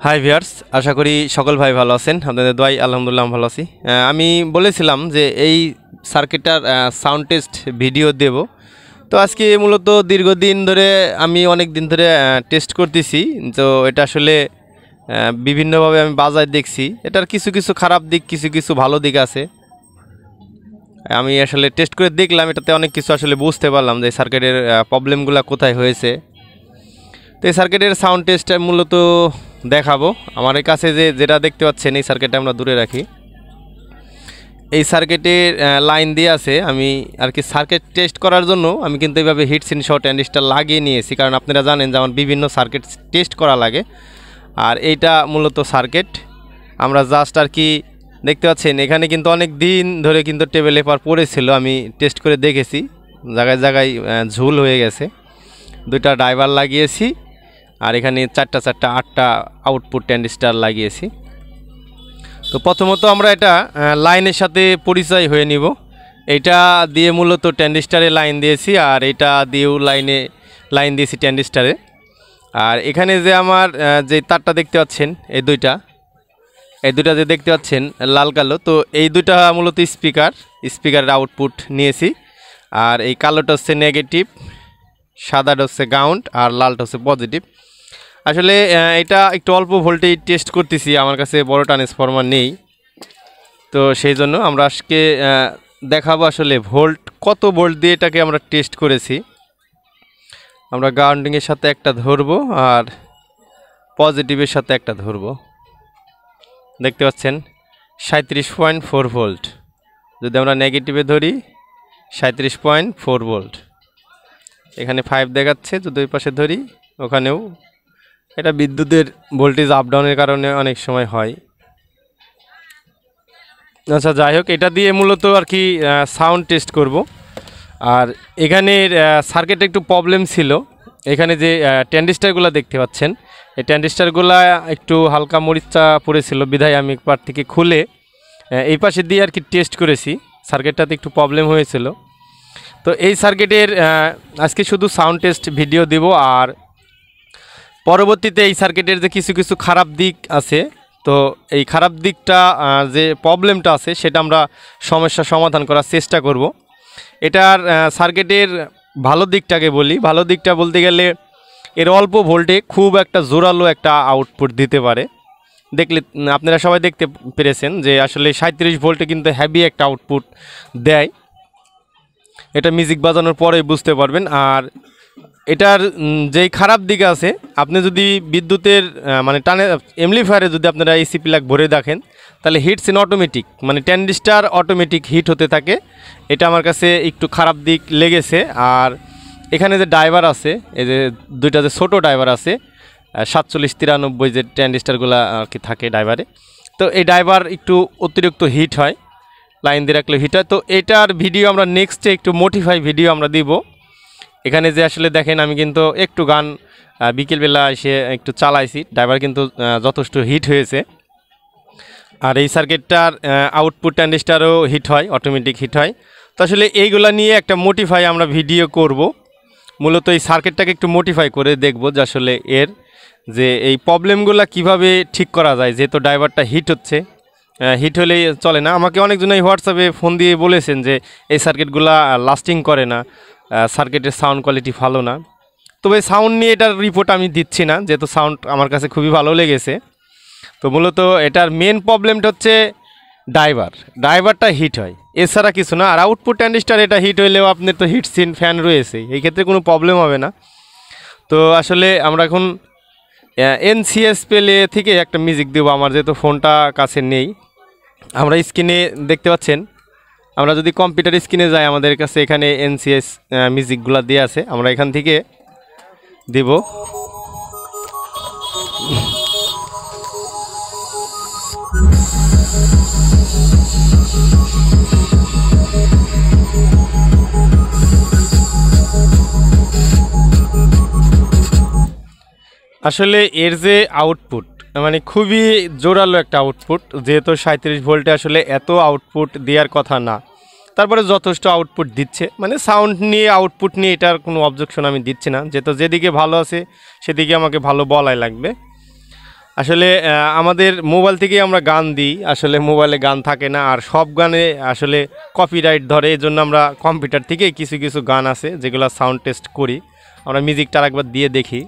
Hi viewers, আশা করি সকল ভাই ভালো আছেন। আপনাদের দোয়াই আলহামদুলিল্লাহ ভালো আছি। আমি বলেছিলাম যে এই সার্কিটটার সাউন্ড টেস্ট ভিডিও দেব। তো আজকে মূলত দীর্ঘদিন ধরে আমি অনেক দিন ধরে টেস্ট করতেছি। তো এটা আসলে বিভিন্নভাবে আমি বাজায় দেখছি। এটার কিছু কিছু খারাপ দিক, কিছু কিছু ভালো দিক আছে। আমি আসলে টেস্ট করে দেখলাম, এটাতে অনেক কিছু আসলে বুঝতে পারলাম যে সার্কিটের প্রবলেমগুলো কোথায় হয়েছে। তো এই সার্কিটের সাউন্ড টেস্ট মূলত দেখাবো। আমার কাছে যেটা দেখতে পাচ্ছেন, এই সার্কিটটা আমরা দূরে রাখি। এই সার্কিটের লাইন দিয়ে আছে। আমি আর কি সার্কিট টেস্ট করার জন্য আমি কিন্তু এইভাবে হিটসিন শর্ট ট্রানজিস্টর লাগিয়ে নিয়েছি, কারণ আপনারা জানেন যে আমার বিভিন্ন সার্কিট টেস্ট করা লাগে। আর এইটা মূলত সার্কিট আমরা জাস্ট আর কি দেখতে পাচ্ছেন, এখানে কিন্তু অনেক দিন ধরে কিন্তু টেবিল পেপার পড়েছিল। আমি টেস্ট করে দেখেছি, জায়গায় জায়গায় ঝুল হয়ে গেছে। দুইটা ড্রাইভার লাগিয়েছি, আর এখানে চারটা 8টা আউটপুট ট্রানজিস্টর লাগিয়েছি। তো প্রথমত আমরা এটা লাইনের সাথে পরিচয় হয়ে নিব। এটা দিয়ে মূলত ট্রানজিস্টরে লাইন দিয়েছি, আর এটা দিয়েও লাইন দিয়েছি ট্রানজিস্টরে। আর এখানে যে আমার যে তারটা দেখতে পাচ্ছেন, এই দুইটা যে দেখতে পাচ্ছেন লাল কালো, তো এই দুইটা মূলত স্পিকারের আউটপুট নিয়েছি। আর এই কালোটা হচ্ছে নেগেটিভ, সাদাটা হচ্ছে গ্রাউন্ড, আর লালটা হচ্ছে পজিটিভ। আসলে এটা একটু অল্প ভোল্টেজ টেস্ট করতেছি, আমার কাছে বড় ট্রান্সফরমার নেই। তো সেই জন্য আমরা আজকে দেখাবো আসলে কত ভোল্ট দিয়ে এটাকে আমরা টেস্ট করেছি। আমরা গ্রাউন্ডিংয়ের সাথে একটা ধরবো, আর পজিটিভের সাথে একটা ধরবো। দেখতে পাচ্ছেন 37.4 ভোল্ট। যদি আমরা নেগেটিভে ধরি 37.4 ভোল্ট। এখানে 5 দেখাচ্ছে। যদি ওই পাশে ধরি, ওখানেও। এটা বিদ্যুতের ভোল্টেজ আপ ডাউনের কারণে অনেক সময় হয়। আচ্ছা, যাই হোক, এটা দিয়ে মূলত আর কি সাউন্ড টেস্ট করব। আর এখানের সার্কিটে একটু প্রবলেম ছিল। এখানে যে ট্রানজিস্টরগুলো দেখতে পাচ্ছেন, এই ট্রানজিস্টরগুলো একটু হালকা মরিচা পড়েছিল, বিধায় আমি একবার থেকে খুলে এই পাশে দিয়ে আর কি টেস্ট করেছি। সার্কিটটাতে একটু প্রবলেম হয়েছিল। তো এই সার্কিটের আজকে শুধু সাউন্ড টেস্ট ভিডিও দিব, আর পরবর্তীতে এই সার্কিটের যে কিছু কিছু খারাপ দিক আছে, তো এই খারাপ দিকটা যে প্রবলেমটা আছে সেটা আমরা সমস্যা সমাধান করার চেষ্টা করব। এটার সার্কিটের ভালো দিকটাকে বলি। ভালো দিকটা বলতে গেলে এর অল্প ভোল্টে খুব একটা জোরালো একটা আউটপুট দিতে পারে। দেখলে আপনারা সবাই দেখতে পেরেছেন যে আসলে 37 ভোল্টে কিন্তু হেভি একটা আউটপুট দেয়। এটা মিউজিক বাজানোর পরেই বুঝতে পারবেন। আর এটার যেই খারাপ দিক আছে, আপনি যদি বিদ্যুতের মানে এমপ্লিফায়ারে যদি আপনারা এসি প্লাগ ভরে দেখেন, তাহলে হিটস ইন অটোমেটিক, মানে ট্রানজিস্টর অটোমেটিক হিট হতে থাকে। এটা আমার কাছে একটু খারাপ দিক লেগেছে। আর এখানে যে ড্রাইভার আছে, এই যে দুইটা যে ছোটো ড্রাইভার আছে 4793 যে ট্রানজিস্টরগুলো আর কি থাকে ড্রাইভারে, তো এই ড্রাইভার একটু অতিরিক্ত হিট হয়, লাইন দিয়ে রাখলে হিট হয়। তো এটার ভিডিও আমরা নেক্সটে একটু মোটিফাই ভিডিও আমরা দিব। এখানে যে আসলে দেখেন, আমি কিন্তু একটু গান বিকেলবেলা এসে একটু চালাইছি, ড্রাইভার কিন্তু যথেষ্ট হিট হয়েছে। আর এই সার্কিটটার আউটপুট ট্রানজিস্টরও হিট হয়, অটোমেটিক হিট হয়। তো আসলে এইগুলা নিয়ে একটা মোটিফাই আমরা ভিডিও করব। মূলত এই সার্কিটটাকে একটু মোটিফাই করে দেখব যে আসলে এর যে এই প্রবলেমগুলো কিভাবে ঠিক করা যায়। যেহেতু ড্রাইভারটা হিট হচ্ছে, হিট হলেই চলে না। আমাকে অনেকজনই হোয়াটসঅ্যাপে ফোন দিয়ে বলেছেন যে এই সার্কিটগুলো লাস্টিং করে না, সার্কিটের সাউন্ড কোয়ালিটি ভালো না। তবে সাউন্ড নিয়ে এটার রিপোর্ট আমি দিচ্ছি না, যেহেতু সাউন্ড আমার কাছে খুবই ভালো লেগেছে। তো মূলত এটার মেন প্রবলেমটা হচ্ছে ড্রাইভারটা হিট হয়, এছাড়া কিছু না। আর আউটপুট ট্রানজিস্টর এটা হিট হইলেও আপনার তো হিট সিন ফ্যান রয়েছে, এই ক্ষেত্রে কোনো প্রবলেম হবে না। তো আসলে আমরা এখন এনসিএস প্লে থেকে একটা মিউজিক দেবো। আমার যেহেতু ফোনটা কাছে নেই, আমরা স্ক্রিনে দেখতে পাচ্ছেন। আমরা যদি কম্পিউটার স্ক্রিনে যাই, আমাদের কাছে এখানে এনসিএস মিউজিকগুলো দিয়ে আছে, আমরা এখান থেকে দেব। আসলে এর যে আউটপুট, মানে খুবই জোরালো একটা আউটপুট। যেহেতু 37 ভোল্টে আসলে এত আউটপুট দেওয়ার কথা না, তারপরে যথেষ্ট আউটপুট দিচ্ছে। মানে সাউন্ড নিয়ে, আউটপুট নিয়ে এটার কোনো অবজেকশন আমি দিচ্ছি না। যেহেতু যেদিকে ভালো আছে সেদিকে আমাকে ভালো বলাই লাগবে। আসলে আমাদের মোবাইল থেকেই আমরা গান দিই, আসলে মোবাইলে গান থাকে না, আর সব গানে আসলে কপিরাইট ধরে, এই জন্য আমরা কম্পিউটার থেকেই কিছু কিছু গান আছে যেগুলো সাউন্ড টেস্ট করি। আমরা মিউজিকটা আরেকবার দিয়ে দেখি।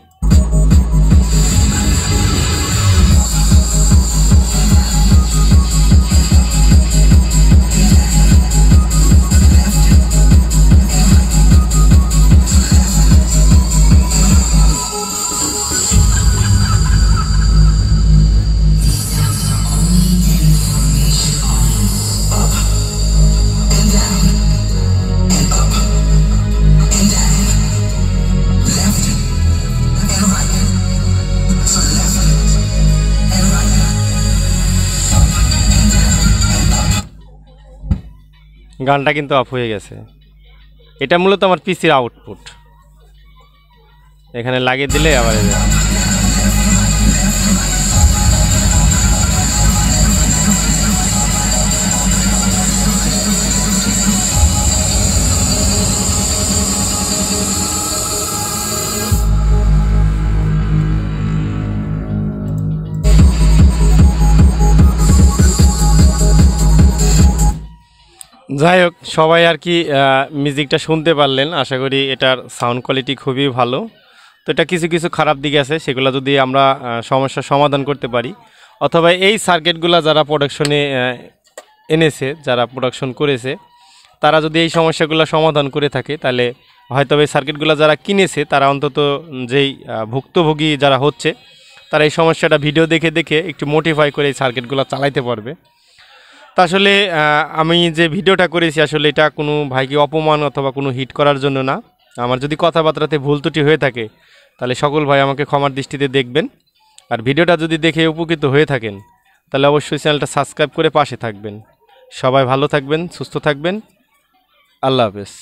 গানটা কিন্তু অফ হয়ে গেছে। এটা মূলত আমার পিসির আউটপুট, এখানে লাগিয়ে দিলে আবার যাই হোক, সবাই আর কি মিউজিকটা শুনতে পারলেন। আশা করি এটার সাউন্ড কোয়ালিটি খুবই ভালো। তো এটা কিছু কিছু খারাপ দিক আছে, সেগুলো যদি আমরা সমস্যার সমাধান করতে পারি, অথবা এই সার্কিটগুলো যারা প্রোডাকশনে এনেছে, যারা প্রোডাকশন করেছে, তারা যদি এই সমস্যাগুলো সমাধান করে থাকে, তাহলে হয়তো এই সার্কিটগুলো যারা কিনেছে তারা অন্তত যেই ভুক্তভোগী যারা হচ্ছে, তারা এই সমস্যাটা ভিডিও দেখে দেখে একটু মোটিফাই করে এই সার্কিটগুলো চালাইতে পারবে। তা আসলে আমি যে ভিডিওটা করেছি, আসলে এটা কোনো ভাইকে অপমান অথবা কোনো হিট করার জন্য না। আমার যদি কথাবার্তাতে ভুল ত্রুটি হয়ে থাকে, তাহলে সকল ভাই আমাকে ক্ষমার দৃষ্টিতে দেখবেন। আর ভিডিওটা যদি দেখে উপকৃত হয়ে থাকেন, তাহলে অবশ্যই চ্যানেলটা সাবস্ক্রাইব করে পাশে থাকবেন। সবাই ভালো থাকবেন, সুস্থ থাকবেন। আল্লাহ হাফেজ।